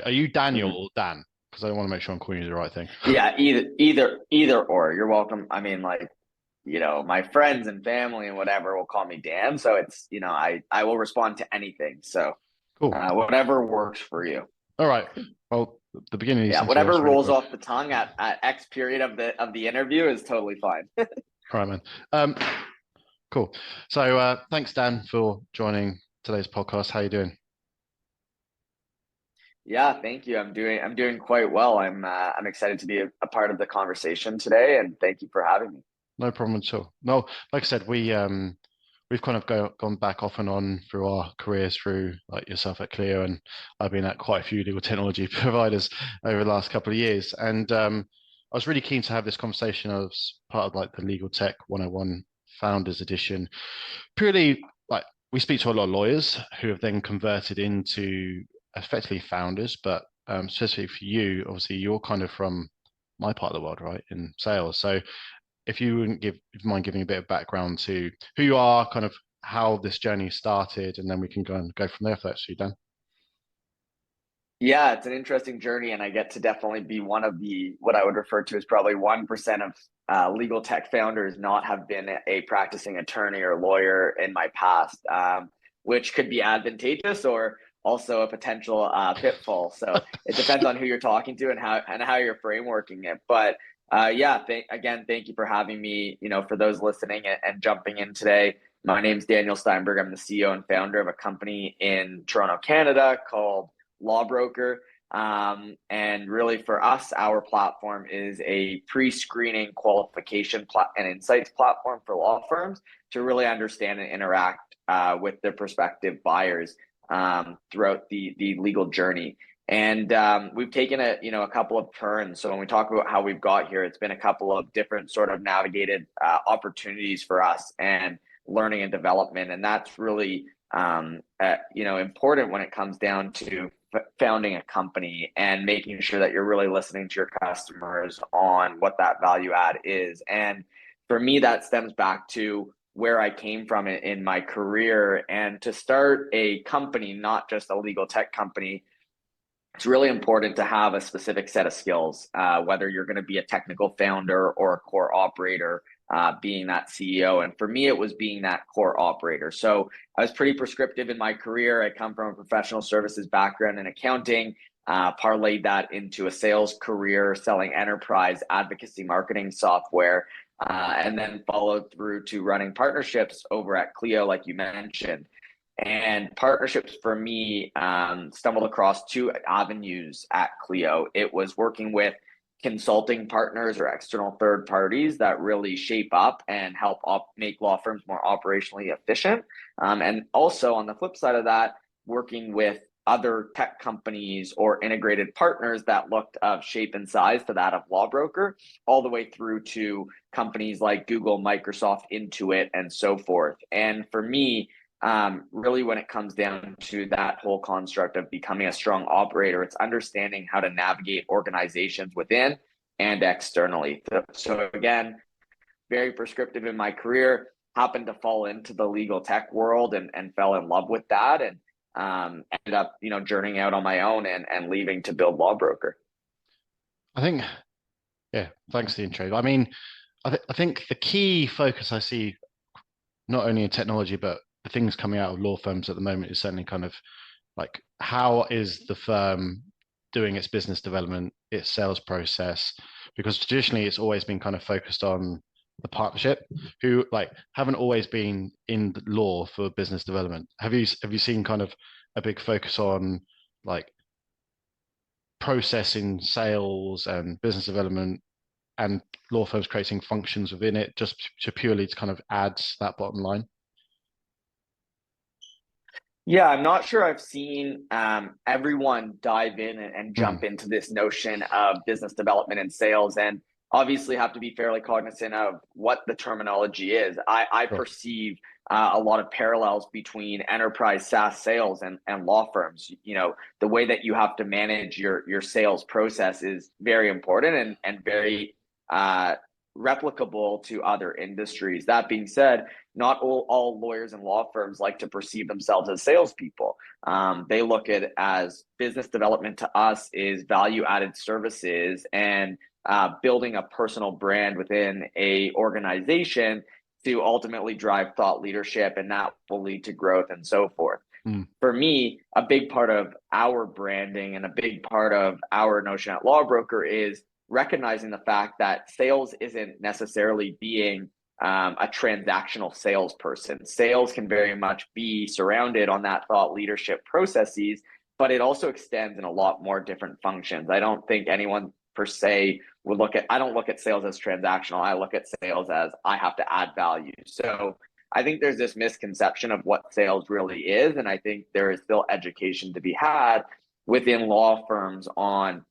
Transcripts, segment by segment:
Are you Daniel Mhm. or Dan? Because I want to make sure I'm calling you the right thing. Yeah, either or. You're welcome. I mean, like, my friends and family and whatever will call me Dan, so it's, I will respond to anything. So, Cool. whatever works for you. All right. Well, the beginning of these Yeah, things we whatever ask really rolls quick. off the tongue at X period of the interview is totally fine. All right, man. Cool. So thanks, Dan, for joining today's podcast. How you doing? Yeah, thank you. I'm doing quite well. I'm excited to be a part of the conversation today, and thank you for having me. No problem at all. No, like I said, we've kind of gone back off and on through our careers through like yourself at Clio, and I've been at quite a few legal technology providers over the last couple of years. And I was really keen to have this conversation as part of like the Legal Tech 101 Founders Edition. Purely like we speak to a lot of lawyers who have then converted into effectively founders, but specifically for you, obviously you're kind of from my part of the world, right, in sales. So if you wouldn't if you mind giving a bit of background to who you are, kind of how this journey started, and then we can go from there if that's you, Dan. Yeah, it's an interesting journey, and I get to definitely be one of the what I would refer to as probably 1% of legal tech founders not have been a practicing attorney or lawyer in my past, which could be advantageous or also a potential pitfall. So it depends on who you're talking to and how you're frameworking it. But yeah, thank you for having me. For those listening and jumping in today, my name's Daniel Steinberg. I'm the CEO and founder of a company in Toronto, Canada called Brokr. And really, for us, our platform is a pre-screening qualification and insights platform for law firms to really understand and interact with their prospective buyers throughout the legal journey. And we've taken a couple of turns. So when we talk about how we've got here, it's been a couple of different sort of navigated opportunities for us and learning and development, and that's really important when it comes down to founding a company and making sure that you're really listening to your customers on what that value add is. And for me, that stems back to where I came from in my career. And to start a company, not just a legal tech company, it's really important to have a specific set of skills, whether you're going to be a technical founder or a core operator, being that CEO. And for me, it was being that core operator. So I was pretty prescriptive in my career. I come from a professional services background in accounting, parlayed that into a sales career selling enterprise advocacy marketing software, and then followed through to running partnerships over at Clio, like you mentioned. And partnerships for me stumbled across two avenues at Clio. It was working with consulting partners or external third parties that really shape up and help make law firms more operationally efficient. And also on the flip side of that, working with other tech companies or integrated partners that looked of shape and size to that of Lawbroker, all the way through to companies like Google, Microsoft, Intuit, and so forth. And for me, really when it comes down to that whole construct of becoming a strong operator, it's understanding how to navigate organizations within and externally. So again, very prescriptive in my career, happened to fall into the legal tech world and fell in love with that, and ended up, journeying out on my own and leaving to build Lawbroker. I think, yeah, thanks for the intro. I mean, I think the key focus I see not only in technology but the things coming out of law firms at the moment is certainly kind of like how is the firm doing its business development, its sales process? Because traditionally it's always been kind of focused on the partnership, who like haven't always been in the law for business development. Have you seen kind of a big focus on like processing sales and business development and law firms creating functions within it just to purely to kind of add that bottom line? Yeah, I'm not sure I've seen everyone dive in and Mm, jump into this notion of business development and sales, and obviously have to be fairly cognizant of what the terminology is. I sure. perceive a lot of parallels between enterprise SaaS sales and law firms. The way that you have to manage your sales process is very important and very replicable to other industries. That being said, not all lawyers and law firms like to perceive themselves as salespeople. They look at it as business development to us is value added services and building a personal brand within a organization to ultimately drive thought leadership, and that will lead to growth and so forth. Mm, For me, a big part of our branding and a big part of our notion at Law Broker is recognizing the fact that sales isn't necessarily being a transactional salesperson. Sales can very much be surrounded on that thought leadership processes, but it also extends in a lot more different functions. I don't think anyone per se would look at, I don't look at sales as transactional. I look at sales as I have to add value. So I think there's this misconception of what sales really is. And I think there is still education to be had within law firms on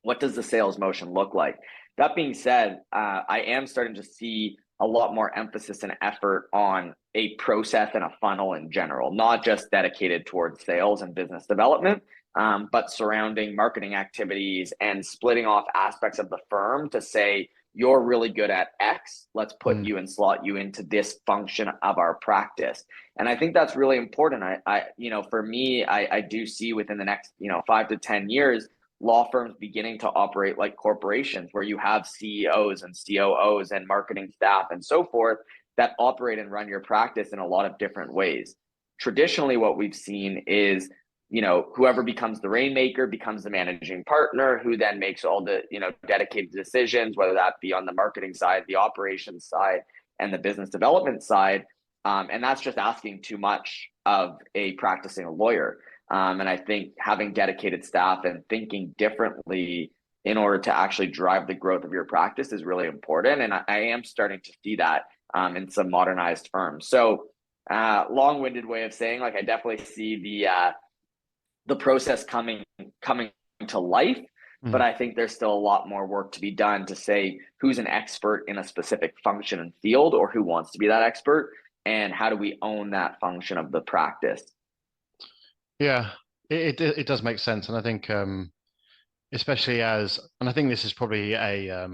what does the sales motion look like. That being said, I am starting to see a lot more emphasis and effort on a process and a funnel in general, not just dedicated towards sales and business development, but surrounding marketing activities and splitting off aspects of the firm to say, you're really good at X, let's put mm, you and slot you into this function of our practice. And I think that's really important. For me, I do see within the next, 5 to 10 years, law firms beginning to operate like corporations where you have CEOs and COOs and marketing staff and so forth that operate and run your practice in a lot of different ways. Traditionally, what we've seen is, whoever becomes the rainmaker becomes the managing partner, who then makes all the, dedicated decisions, whether that be on the marketing side, the operations side, and the business development side. And that's just asking too much of a practicing lawyer. And I think having dedicated staff and thinking differently in order to actually drive the growth of your practice is really important. And I am starting to see that in some modernized firms. So long-winded way of saying, like, I definitely see the process coming to life, but mm. I think there's still a lot more work to be done to say who's an expert in a specific function and field, or who wants to be that expert, and how do we own that function of the practice. Yeah, it does make sense, and I think especially and I think this is probably a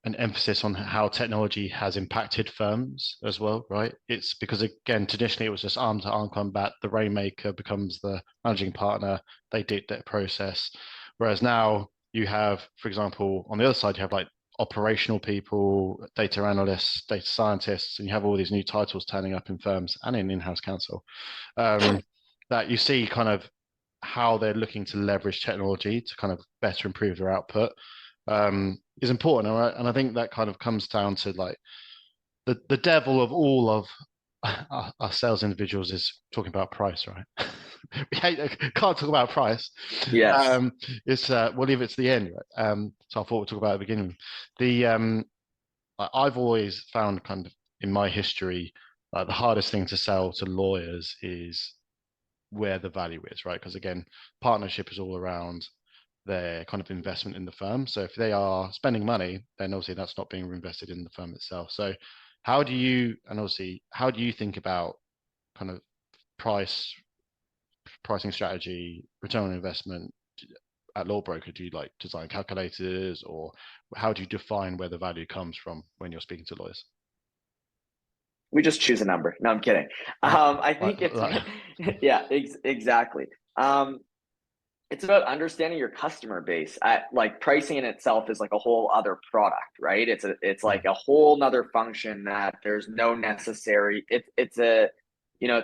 an emphasis on how technology has impacted firms as well, right? It's because again, traditionally it was just arm to arm combat. The rainmaker becomes the managing partner. They dictate that process, whereas now you have, for example, on the other side, you have like operational people, data analysts, data scientists, and you have all these new titles turning up in firms and in in-house counsel. Um, that you see kind of how they're looking to leverage technology to kind of better improve their output is important. All right? And I think that kind of comes down to like the devil of all of our sales individuals is talking about price, right? Can't talk about price. Yes. It's we'll leave it to the end, right? So I thought we'd talk about it at the beginning. The I've always found kind of in my history, the hardest thing to sell to lawyers is where the value is, right? Because again, partnership is all around their kind of investment in the firm. So if they are spending money, then obviously that's not being reinvested in the firm itself. So how do you think about kind of price, pricing strategy, return on investment at Law Broker? Do you like design calculators, or how do you define where the value comes from when you're speaking to lawyers? We just choose a number. No, I'm kidding. Uh, I think it's yeah, exactly. Um, it's about understanding your customer base. Like, pricing in itself is like a whole other product, right? It's like a whole nother function that there's no necessary. It's a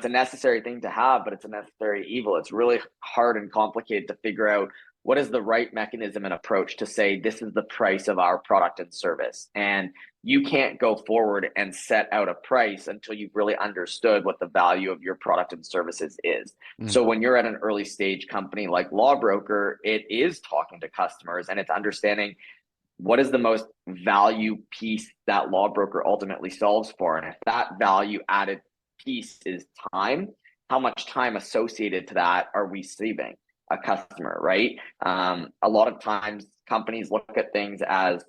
necessary thing to have, but it's a necessary evil. It's really hard and complicated to figure out what is the right mechanism and approach to say this is the price of our product and service. And you can't go forward and set out a price until you've really understood what the value of your product and services is. mm, So when you're at an early stage company like Law Broker, it is talking to customers and it's understanding what is the most value piece that Law Broker ultimately solves for. And if that value added piece is time, how much time associated to that are we saving a customer, right? A lot of times companies look at things as,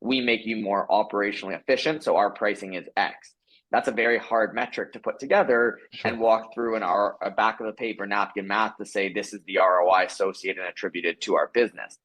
we make you more operationally efficient, so our pricing is X. That's a very hard metric to put together sure. and walk through in our back of the paper napkin math to say this is the ROI associated and attributed to our business.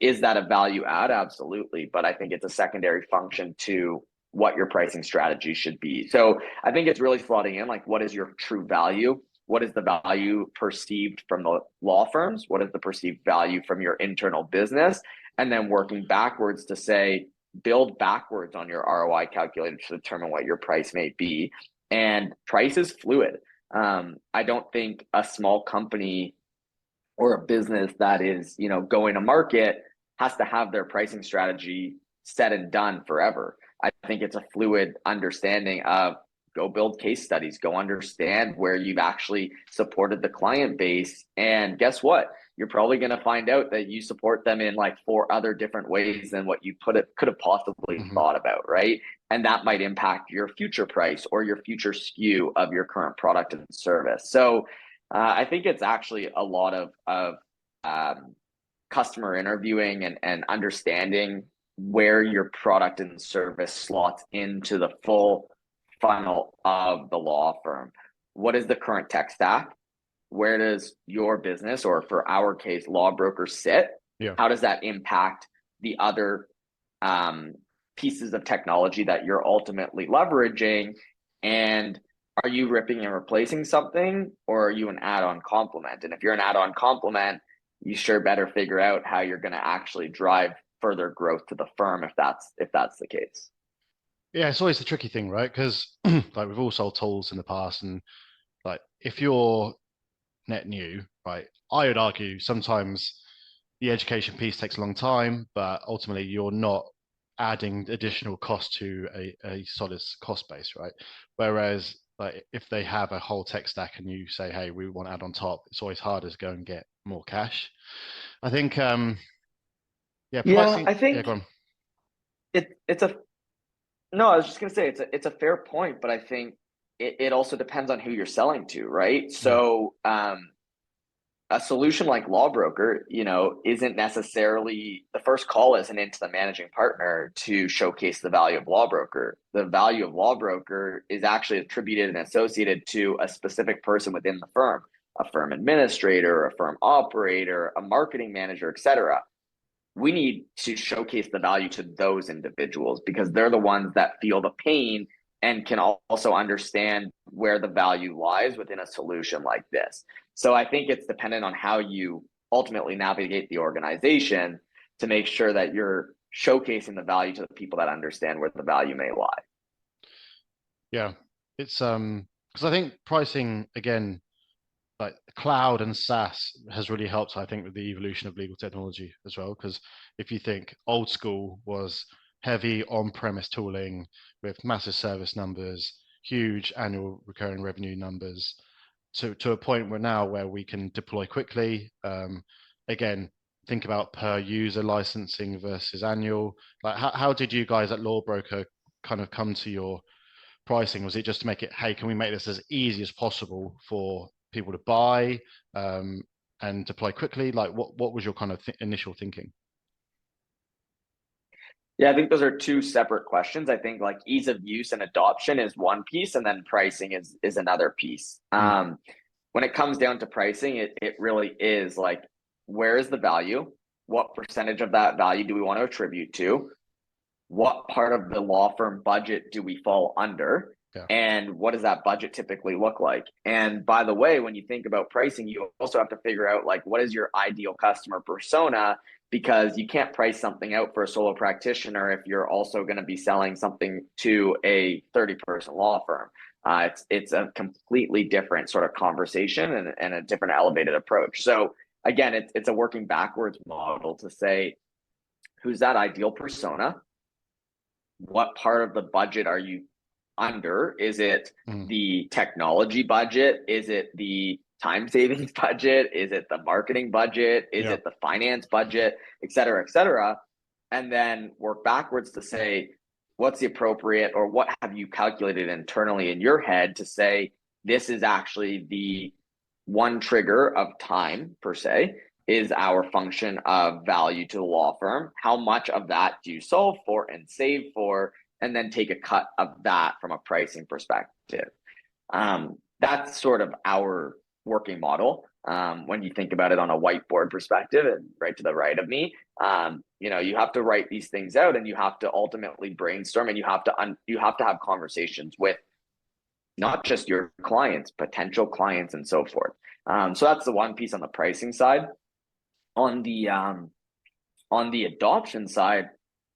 Is that a value add? Absolutely. But I think it's a secondary function to what your pricing strategy should be. So I think it's really slotting in like, what is your true value? What is the value perceived from the law firms? What is the perceived value from your internal business? And then working backwards to say, build backwards on your ROI calculator to determine what your price may be. And price is fluid. I don't think a small company or a business that is, going to market has to have their pricing strategy set and done forever. I think it's a fluid understanding of go build case studies, go understand where you've actually supported the client base. And guess what? You're probably going to find out that you support them in like 4 other different ways than what you could have possibly Hmm. thought about, right? And that might impact your future price or your future SKU of your current product and service. So I think it's actually a lot of customer interviewing and understanding where your product and service slots into the full funnel of the law firm. What is the current tech stack? Where does your business, or for our case, law broker, sit? Yeah. How does that impact the other um, pieces of technology that you're ultimately leveraging? And are you ripping and replacing something, or are you an add-on complement? And if you're an add-on complement, you sure better figure out how you're going to actually drive further growth to the firm if that's the case. Yeah, it's always the tricky thing, right? Because like we've all sold tools in the past, and like if you're net new, right, I would argue sometimes the education piece takes a long time, but ultimately you're not adding additional cost to a solid cost base, right? Whereas like if they have a whole tech stack and you say, hey, we want to add on top, it's always harder to go and get more cash. I think yeah, Yeah, pricing, I yeah, go think on. it's a no, I was just gonna say it's a fair point, but I think it also depends on who you're selling to, right? Yeah. So a solution like Law Broker, isn't necessarily the first call isn't into the managing partner to showcase the value of Law Broker. The value of Law Broker is actually attributed and associated to a specific person within the firm, a firm administrator, a firm operator, a marketing manager, etc. We need to showcase the value to those individuals because they're the ones that feel the pain and can also understand where the value lies within a solution like this. So I think it's dependent on how you ultimately navigate the organization to make sure that you're showcasing the value to the people that understand where the value may lie. Yeah. It's because I think pricing again, like cloud and SaaS has really helped, I think, with the evolution of legal technology as well. Because if you think old school was heavy on-premise tooling with massive service numbers, huge annual recurring revenue numbers, to a point where now where we can deploy quickly. Again, think about per user licensing versus annual. Like how did you guys at Law Broker kind of come to your pricing? Was it just to make it, hey, can we make this as easy as possible for people to buy and deploy quickly? Like what was your kind of initial thinking? Yeah, I think those are two separate questions. I think like ease of use and adoption is one piece, and then pricing is another piece. Mm, When it comes down to pricing, it really is like where is the value? What percentage of that value do we want to attribute to? What part of the law firm budget do we fall under? yeah. And what does that budget typically look like? And by the way, when you think about pricing, you also have to figure out like what is your ideal customer persona, because you can't price something out for a solo practitioner if you're also going to be selling something to a 30-person law firm. It's a completely different sort of conversation and a different elevated approach. So again, it's a working backwards model to say who's that ideal persona, what part of the budget are you under? Is it Mm, the technology budget? Is it the time savings budget? Is it the marketing budget? Is yeah. it the finance budget, et cetera, et cetera? And then work backwards to say, what's the appropriate, or what have you calculated internally in your head to say, this is actually the one trigger of time per se is our function of value to the law firm. How much of that do you solve for and save for, and then take a cut of that from a pricing perspective? That's sort of our working model. when you think about it on a whiteboard perspective and right to the right of me. You have to write these things out, and you have to ultimately brainstorm, and you have to have conversations with not just your clients, potential clients, and so forth. So that's the one piece on the pricing side. On the adoption side,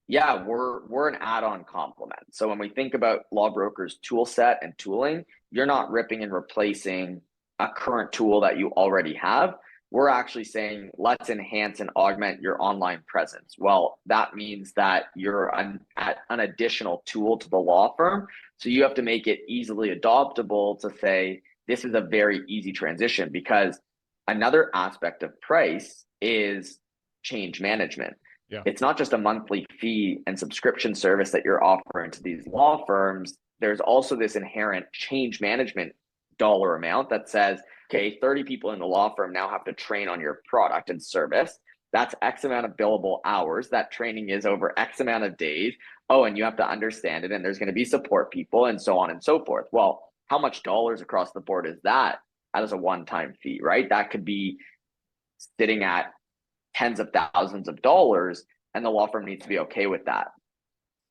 yeah, we're an add-on complement. So when we think about Lawbroker's tool set and tooling, you're not ripping and replacing a current tool that you already have. We're actually saying, let's enhance and augment your online presence. Well, that means that you're an additional tool to the law firm. So you have to make it easily adoptable to say, this is a very easy transition, because another aspect of price is change management. Yeah. It's not just a monthly fee and subscription service that you're offering to these law firms. There's also this inherent change management dollar amount that says, okay, 30 people in the law firm now have to train on your product and service. That's X amount of billable hours. That training is over X amount of days. Oh, and you have to understand it, and there's going to be support people, and so on and so forth. Well, how much dollars across the board is that as a one-time fee, right? That could be sitting at tens of thousands of dollars, and the law firm needs to be okay with that.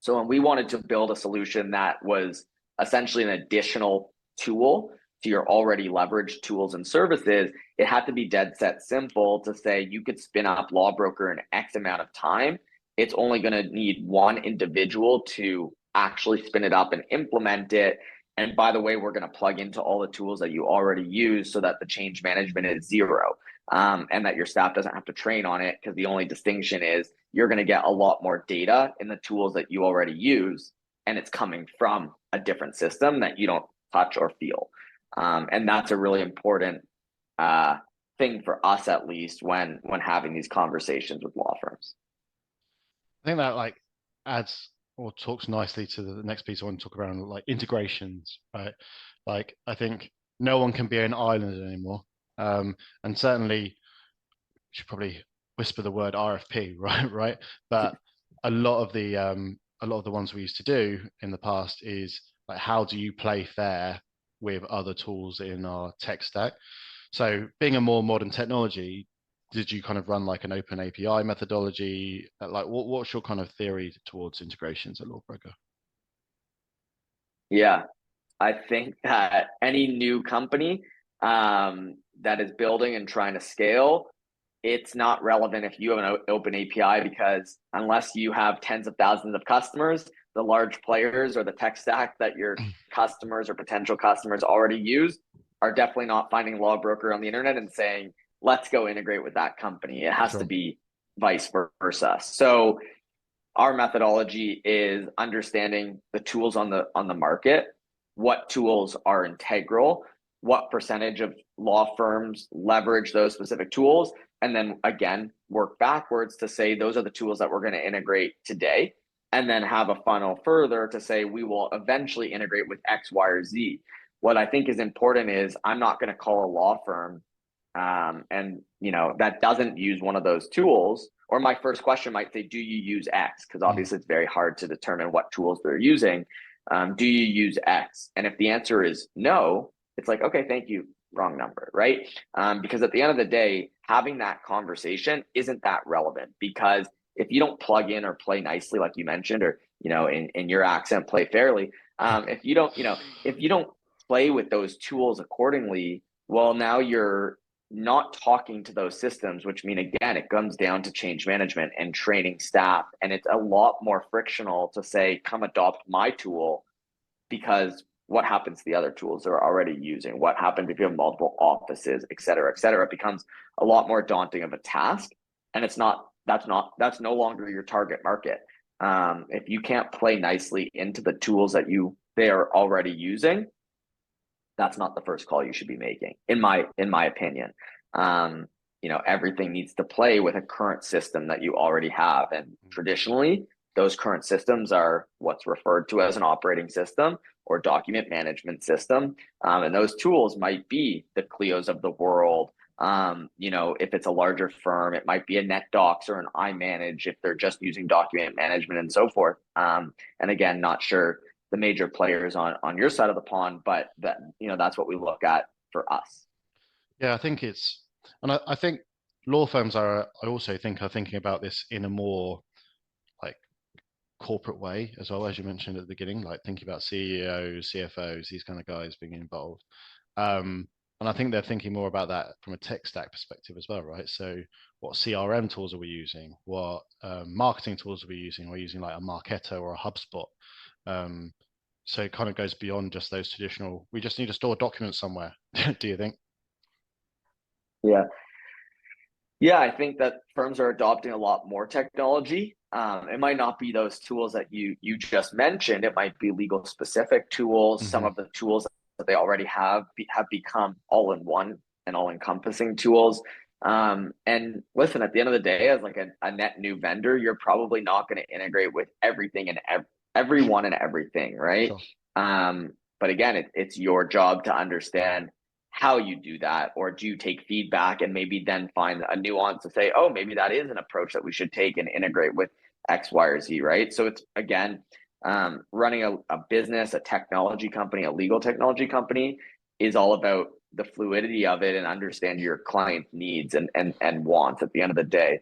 So when we wanted to build a solution that was essentially an additional tool to your already leveraged tools and services, it had to be dead set simple to say you could spin up Lawbroker in X amount of time. It's only going to need one individual to actually spin it up and implement it. And by the way, we're going to plug into all the tools that you already use so that the change management is zero, and that your staff doesn't have to train on it, because the only distinction is you're going to get a lot more data in the tools that you already use, and it's coming from a different system that you don't touch or feel. And that's a really important thing for us, at least when having these conversations with law firms. I think that like adds or talks nicely to the next piece I want to talk around, like integrations, right? Like I think no one can be an island anymore. And certainly should probably whisper the word RFP, right? Right. But a lot of the ones we used to do in the past is like, how do you play fair with other tools in our tech stack? So being a more modern technology, did you kind of run like an open API methodology? Like what's your kind of theory towards integrations at Lawbroker? Yeah, I think that any new company that is building and trying to scale, it's not relevant if you have an open API, because unless you have tens of thousands of customers, the large players or the tech stack that your customers or potential customers already use are definitely not finding Lawbroker on the internet and saying, let's go integrate with that company. It has to Sure. be vice versa. So our methodology is understanding the tools on the market, what tools are integral, what percentage of law firms leverage those specific tools, and then again work backwards to say those are the tools that we're going to integrate today, and then have a funnel further to say we will eventually integrate with X, Y, or Z. What I think is important is I'm not going to call a law firm and that doesn't use one of those tools, or my first question might say, do you use X? Because Mm. obviously it's very hard to determine what tools they're using. Do you use X? And if the answer is no, it's like, okay, thank you, wrong number, right? Because at the end of the day, having that conversation isn't that relevant, because if you don't plug in or play nicely, like you mentioned, or in your accent, play fairly, if you don't play with those tools accordingly, well, now you're not talking to those systems, which mean, again, it comes down to change management and training staff. And it's a lot more frictional to say, come adopt my tool, because what happens to the other tools they're already using? What happens if you have multiple offices, et cetera, et cetera? It becomes a lot more daunting of a task. And that's no longer your target market. If you can't play nicely into the tools that they are already using, that's not the first call you should be making, in my opinion. Everything needs to play with a current system that you already have, and traditionally those current systems are what's referred to as an operating system or document management system, and those tools might be the Clios of the world. If it's a larger firm, it might be a NetDocs or an iManage if they're just using document management and so forth. And again, not sure the major players on your side of the pond, but that's what we look at for us. Yeah, I think it's And I think law firms are, I also think, are thinking about this in a more like corporate way as well, as you mentioned at the beginning, like thinking about CEOs, CFOs, these kind of guys being involved. Um, and I think they're thinking more about that from a tech stack perspective as well, right? So, what CRM tools are we using? What marketing tools are we using? We're using like a Marketo or a HubSpot. Um, so it kind of goes beyond just those traditional. We just need to store documents somewhere. Do you think? Yeah. Yeah, I think that firms are adopting a lot more technology. It might not be those tools that you just mentioned. It might be legal specific tools. Some Hmm. of the tools that they already have become all in one and all encompassing tools. And listen, at the end of the day, as like a net new vendor, you're probably not going to integrate with everything and everyone and everything, right? Sure. But again, it's your job to understand how you do that, or do you take feedback and maybe then find a nuance to say, oh, maybe that is an approach that we should take and integrate with X, Y, or Z, right? So it's again, running a business, a technology company, a legal technology company is all about the fluidity of it and understand your client's needs and wants at the end of the day.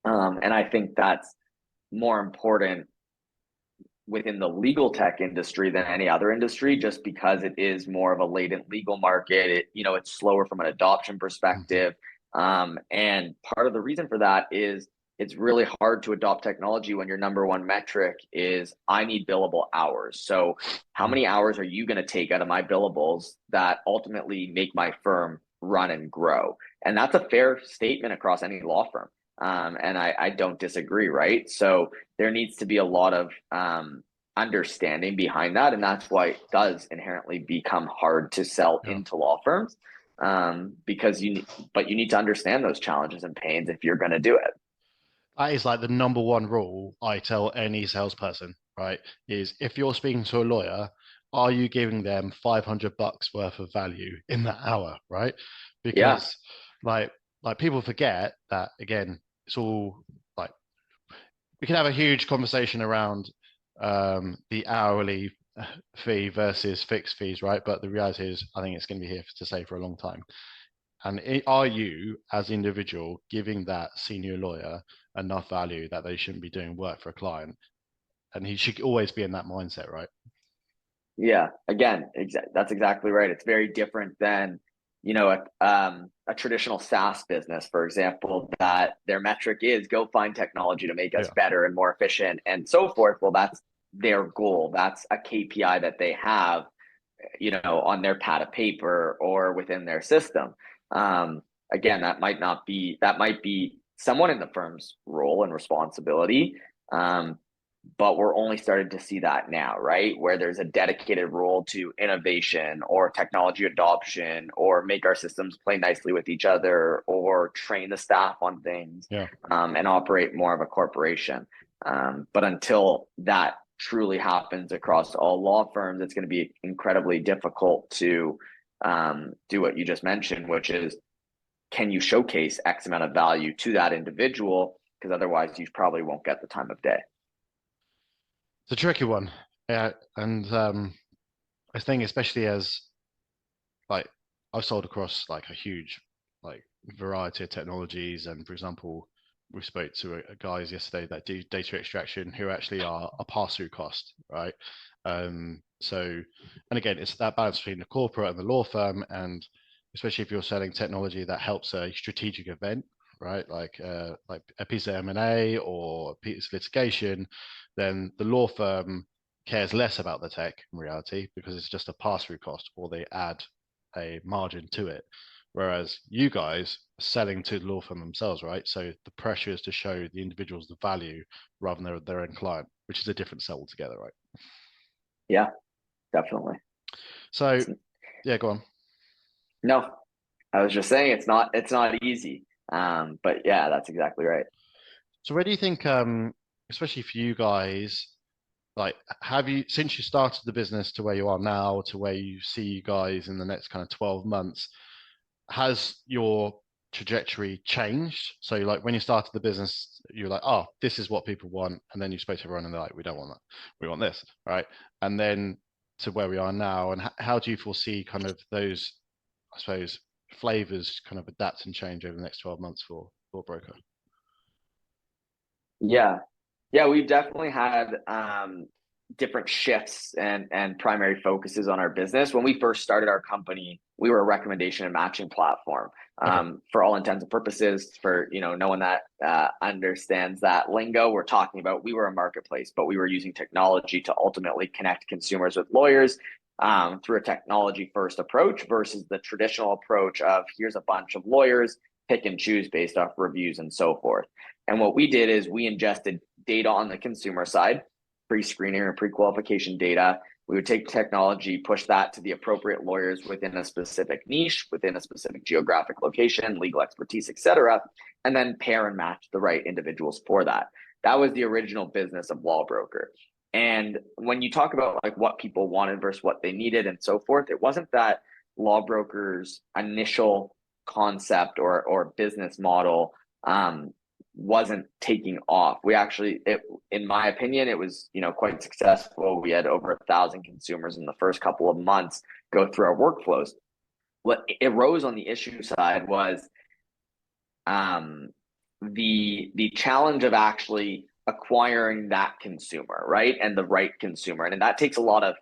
And I think that's more important within the legal tech industry than any other industry, just because it is more of a latent legal market. It's slower from an adoption Hmm. perspective. And part of the reason for that is it's really hard to adopt technology when your number one metric is I need billable hours. So how Mm. many hours are you going to take out of my billables that ultimately make my firm run and grow? And that's a fair statement across any law firm. And I don't disagree, right? So there needs to be a lot of understanding behind that, and that's why it does inherently become hard to sell Yeah. into law firms, because you need to understand those challenges and pains if you're going to do it. That is like the number one rule I tell any salesperson, right? Is if you're speaking to a lawyer, are you giving them $500 worth of value in that hour, right? Yeah, Because like like people forget that again, it's all like we can have a huge conversation around the hourly fee versus fixed fees, right? But the reality is, I think it's going to be here to stay for a long time. And are you, as individual, giving that senior lawyer enough value that they shouldn't be doing work for a client? And he should always be in that mindset, right? yeah. Again, that's exactly right. It's very different than a traditional SaaS business, for example, that their metric is go find technology to make us Yeah, better and more efficient and so forth. Well, that's their goal. That's a KPI that they have, on their pad of paper or within their system. Again, that might be someone in the firm's role and responsibility. But we're only starting to see that now, right? Where there's a dedicated role to innovation or technology adoption or make our systems play nicely with each other or train the staff on things, yeah. and operate more of a corporation. But until that truly happens across all law firms, it's going to be incredibly difficult to do what you just mentioned, which is can you showcase X amount of value to that individual? Because otherwise, you probably won't get the time of day. It's a tricky one. Yeah, and I think especially as like I've sold across like a huge like variety of technologies, and for example, we spoke to guys yesterday that do data extraction who actually are a pass-through cost, right? So, and again, it's that balance between the corporate and the law firm, and especially if you're selling technology that helps a strategic event, right? Like a piece of M&A or a piece of litigation, then the law firm cares less about the tech in reality because it's just a pass-through cost, or they add a margin to it. Whereas you guys are selling to the law firm themselves, right? So the pressure is to show the individuals the value rather than their own client, which is a different sell altogether, right? Yeah, definitely. So It's, yeah, go on. no, I was just saying it's not easy. But yeah, that's exactly right. So where do you think, especially for you guys, like have you since you started the business to where you are now to where you see you guys in the next kind of 12 months, has your trajectory changed? So like when you started the business, you're like, oh, this is what people want. And then you spoke to everyone and they're like, we don't want that. We want this. Right. And then to where we are now. And how do you foresee kind of those, I suppose, flavors kind of adapt and change over the next 12 months for Brokr? Yeah. Yeah, we've definitely had different shifts and primary focuses on our business. When we first started our company, we were a recommendation and matching platform. Okay. For all intents and purposes, for no one that understands that lingo, we're talking about we were a marketplace, but we were using technology to ultimately connect consumers with lawyers through a technology first approach versus the traditional approach of here's a bunch of lawyers, pick and choose based off reviews and so forth. And what we did is we ingested data on the consumer side, pre-screening or pre-qualification data. We would take technology, push that to the appropriate lawyers within a specific niche, within a specific geographic location, legal expertise, et cetera, and then pair and match the right individuals for that. That was the original business of Law Broker. And when you talk about like what people wanted versus what they needed and so forth, it wasn't that Law Broker's initial concept or business model wasn't taking off. We actually, in my opinion, it was quite successful. We had over 1,000 consumers in the first couple of months go through our workflows. What arose on the issue side was the challenge of actually acquiring that consumer, right, and the right consumer, and that takes a lot of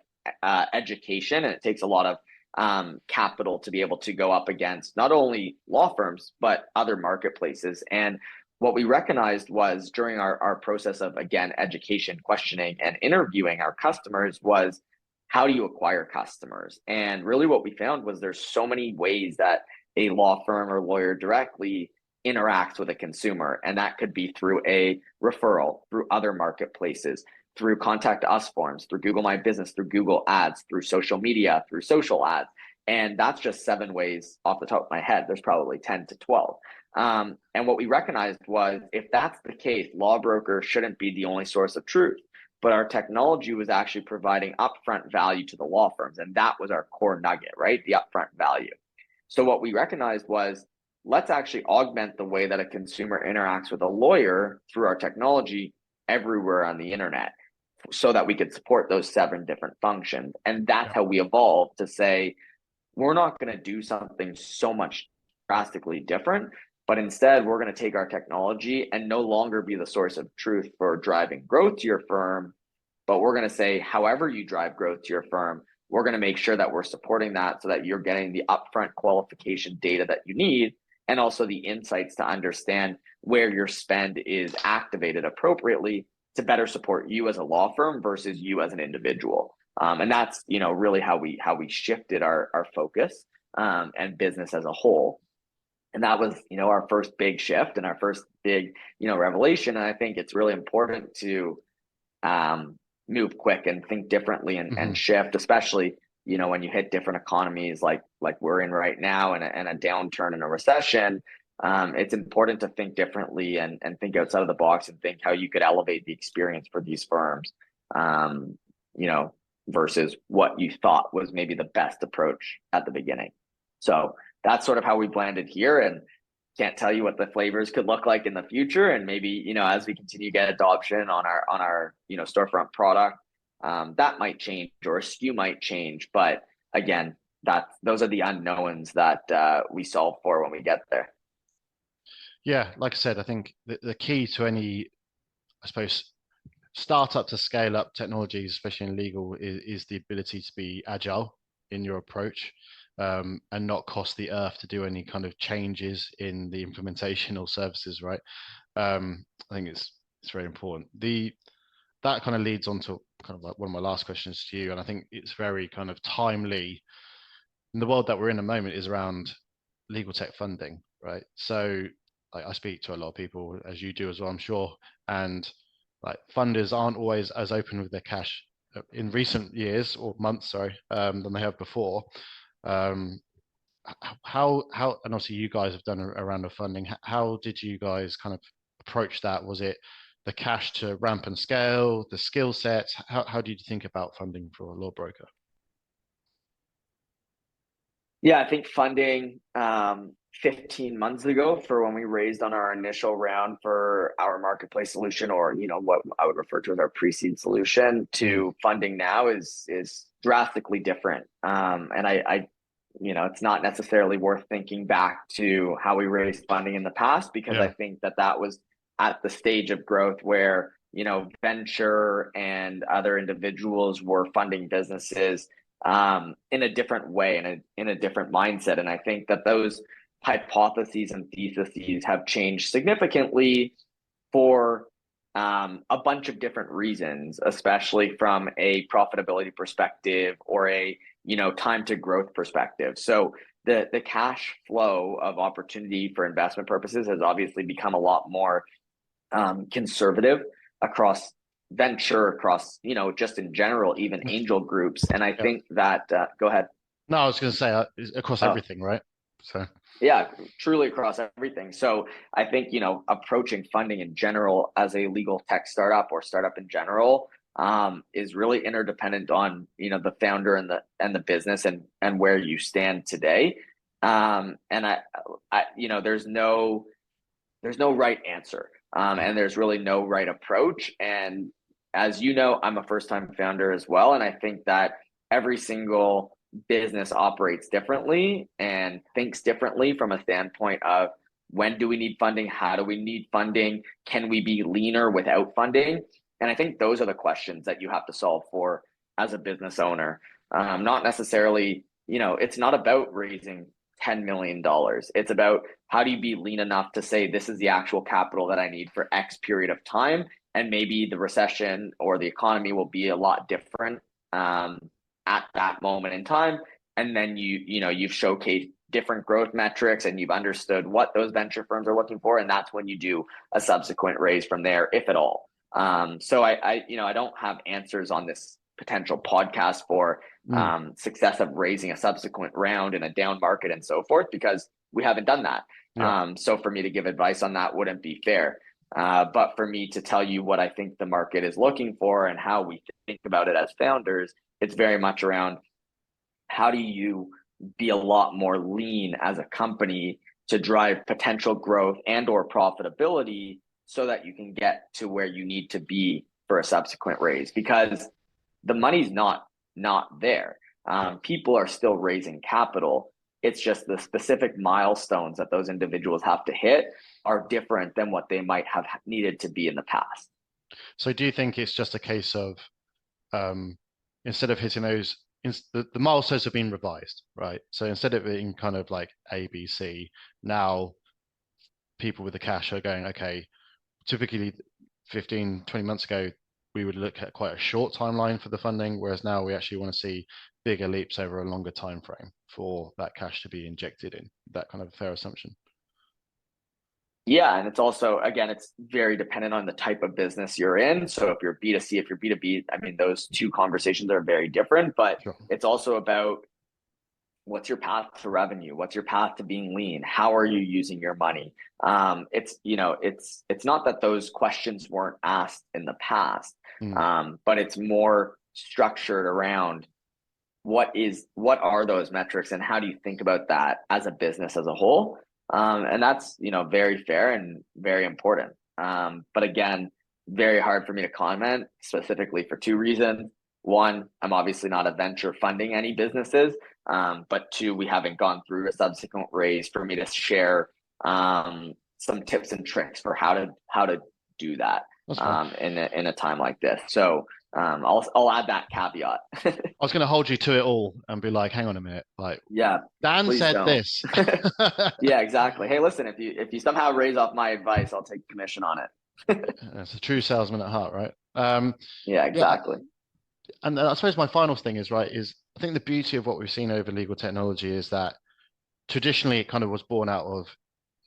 education, and it takes a lot of capital to be able to go up against not only law firms but other marketplaces. And what we recognized was during our process of, again, education, questioning, and interviewing our customers was how do you acquire customers? And really what we found was there's so many ways that a law firm or lawyer directly interacts with a consumer. And that could be through a referral, through other marketplaces, through contact us forms, through Google My Business, through Google Ads, through social media, through social ads. And that's just 7 ways off the top of my head. There's probably 10 to 12. And what we recognized was if that's the case, Law Broker shouldn't be the only source of truth, but our technology was actually providing upfront value to the law firms. And that was our core nugget, right? The upfront value. So what we recognized was let's actually augment the way that a consumer interacts with a lawyer through our technology everywhere on the internet so that we could support those 7 different functions. And that's Yeah. how we evolved to say, we're not going to do something so much drastically different, but instead we're going to take our technology and no longer be the source of truth for driving growth to your firm, but we're going to say, however you drive growth to your firm, we're going to make sure that we're supporting that so that you're getting the upfront qualification data that you need and also the insights to understand where your spend is activated appropriately to better support you as a law firm versus you as an individual. And that's really how we shifted our focus and business as a whole. And that was our first big shift and our first big revelation. And I think it's really important to move quick and think differently and shift, especially when you hit different economies like we're in right now and a downturn and a recession. It's important to think differently and think outside of the box and think how you could elevate the experience for these firms. Versus what you thought was maybe the best approach at the beginning. So that's sort of how we blended here, and can't tell you what the flavors could look like in the future. And maybe, as we continue to get adoption on our storefront product, that might change or a SKU might change. But again, those are the unknowns that we solve for when we get there. Yeah, like I said, I think the key to any, I suppose, startup to scale up technologies, especially in legal, is the ability to be agile in your approach and not cost the earth to do any kind of changes in the implementation or services, right? I think it's very important. That kind of leads on to kind of like one of my last questions to you, and I think it's very kind of timely in the world that we're in at the moment is around legal tech funding, right? So I speak to a lot of people, as you do as well, I'm sure, and like funders aren't always as open with their cash in recent years or months, sorry, than they have before. How and obviously you guys have done a round of funding. How did you guys kind of approach that? Was it the cash to ramp and scale, the skill sets? How did you think about funding for a law broker? Yeah, I think funding 15 months ago for when we raised on our initial round for our marketplace solution, or what I would refer to as our pre-seed solution, to funding now is drastically different. And I it's not necessarily worth thinking back to how we raised funding in the past, because I Yeah. think that was at the stage of growth where, venture and other individuals were funding businesses in a different way, in a different mindset. And I think that those hypotheses and theses have changed significantly for a bunch of different reasons, especially from a profitability perspective or a time to growth perspective. So the cash flow of opportunity for investment purposes has obviously become a lot more conservative across venture, across just in general, even angel groups. And I Yeah. think that go ahead. No, I was going to say it's across Oh, everything, right? So yeah, truly across everything. So I think, approaching funding in general as a legal tech startup or startup in general is really interdependent on, the founder and the business and where you stand today. And there's no right answer. And there's really no right approach. And as you know, I'm a first time founder as well. And I think that every single business operates differently and thinks differently from a standpoint of when do we need funding? How do we need funding? Can we be leaner without funding? And I think those are the questions that you have to solve for as a business owner. Not necessarily, it's not about raising $10 million. It's about how do you be lean enough to say, this is the actual capital that I need for X period of time. And maybe the recession or the economy will be a lot different at that moment in time. And then you've showcased different growth metrics and you've understood what those venture firms are looking for. And that's when you do a subsequent raise from there, if at all. So I don't have answers on this potential podcast for mm, success of raising a subsequent round in a down market and so forth, because we haven't done that. yeah. So for me to give advice on that wouldn't be fair. But for me to tell you what I think the market is looking for and how we think about it as founders, it's very much around how do you be a lot more lean as a company to drive potential growth and or profitability so that you can get to where you need to be for a subsequent raise, because the money's not there. People are still raising capital. It's just the specific milestones that those individuals have to hit are different than what they might have needed to be in the past. So do you think it's just a case of um, instead of hitting those, the milestones have been revised, right? So instead of being kind of like A, B, C, now people with the cash are going, okay, typically 15, 20 months ago, we would look at quite a short timeline for the funding, whereas now we actually want to see bigger leaps over a longer time frame for that cash to be injected in. That kind of fair assumption. Yeah, and it's also, again, it's very dependent on the type of business you're in. So if you're B2C, if you're B2B, I mean, those two conversations are very different, but Sure. it's also about what's your path to revenue? What's your path to being lean? How are you using your money? It's not that those questions weren't asked in the past, Mm, but it's more structured around what are those metrics and how do you think about that as a business as a whole? And that's very fair and very important. But again, very hard for me to comment specifically for two reasons. One, I'm obviously not a venture funding any businesses, but two, we haven't gone through a subsequent raise for me to share some tips and tricks for how to do that that's fine. in a time like this. So I'll add that caveat. I was going to hold you to it all and be like, hang on a minute, like Yeah, Dan please said don't. this. Yeah, exactly. Hey, listen, if you somehow raise off my advice, I'll take commission on it. It's a true salesman at heart, right? Yeah, Yeah, exactly. and I suppose my final thing is right is I think the beauty of what we've seen over legal technology is that traditionally it kind of was born out of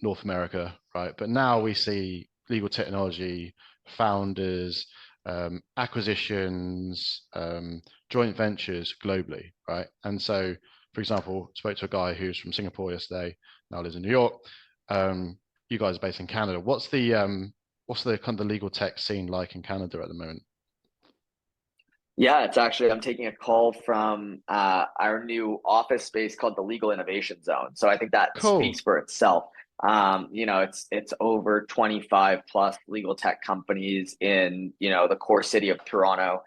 North America, right? But now we see legal technology founders, acquisitions, joint ventures globally, right? And so, for example, spoke to a guy who's from Singapore yesterday, now lives in New York. You guys are based in Canada. What's the kind of legal tech scene like in Canada at the moment? Yeah, it's actually I'm taking a call from our new office space called the Legal Innovation Zone. So I think that Cool. speaks for itself. It's over 25 plus legal tech companies in the core city of Toronto,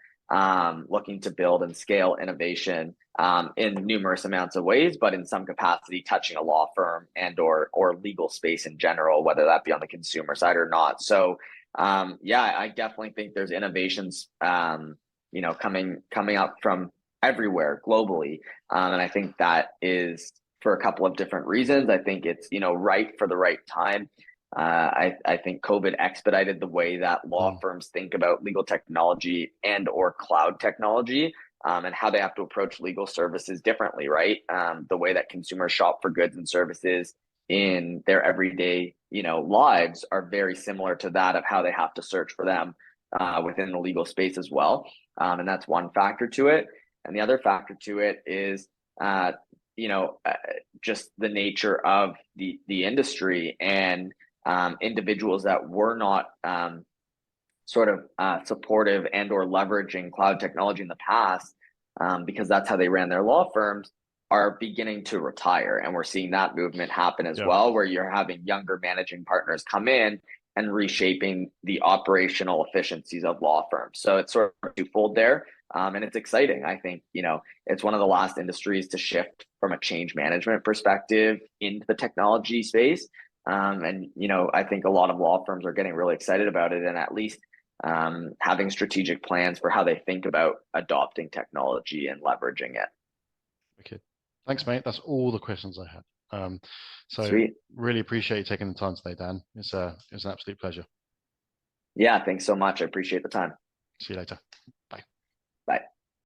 looking to build and scale innovation in numerous amounts of ways, but in some capacity touching a law firm and or legal space in general, whether that be on the consumer side or not. So yeah, I definitely think there's innovations coming up from everywhere globally. And I think that is for a couple of different reasons. I think it's right for the right time. I think COVID expedited the way that law Mm, firms think about legal technology and or cloud technology, and how they have to approach legal services differently, right? The way that consumers shop for goods and services in their everyday, lives are very similar to that of how they have to search for them within the legal space as well. And that's one factor to it. And the other factor to it is, you know, uh, just the nature of the industry and individuals that were not sort of supportive and or leveraging cloud technology in the past, because that's how they ran their law firms, are beginning to retire. And we're seeing that movement happen as yeah. well, where you're having younger managing partners come in and reshaping the operational efficiencies of law firms. So it's sort of twofold there. And it's exciting. I think, it's one of the last industries to shift from a change management perspective into the technology space. And, I think a lot of law firms are getting really excited about it, and at least having strategic plans for how they think about adopting technology and leveraging it. Okay. Thanks, mate. That's all the questions I had. So Sweet. really appreciate you taking the time today, Dan. It's an absolute pleasure. Yeah, thanks so much. I appreciate the time. See you later. Bye. Bye.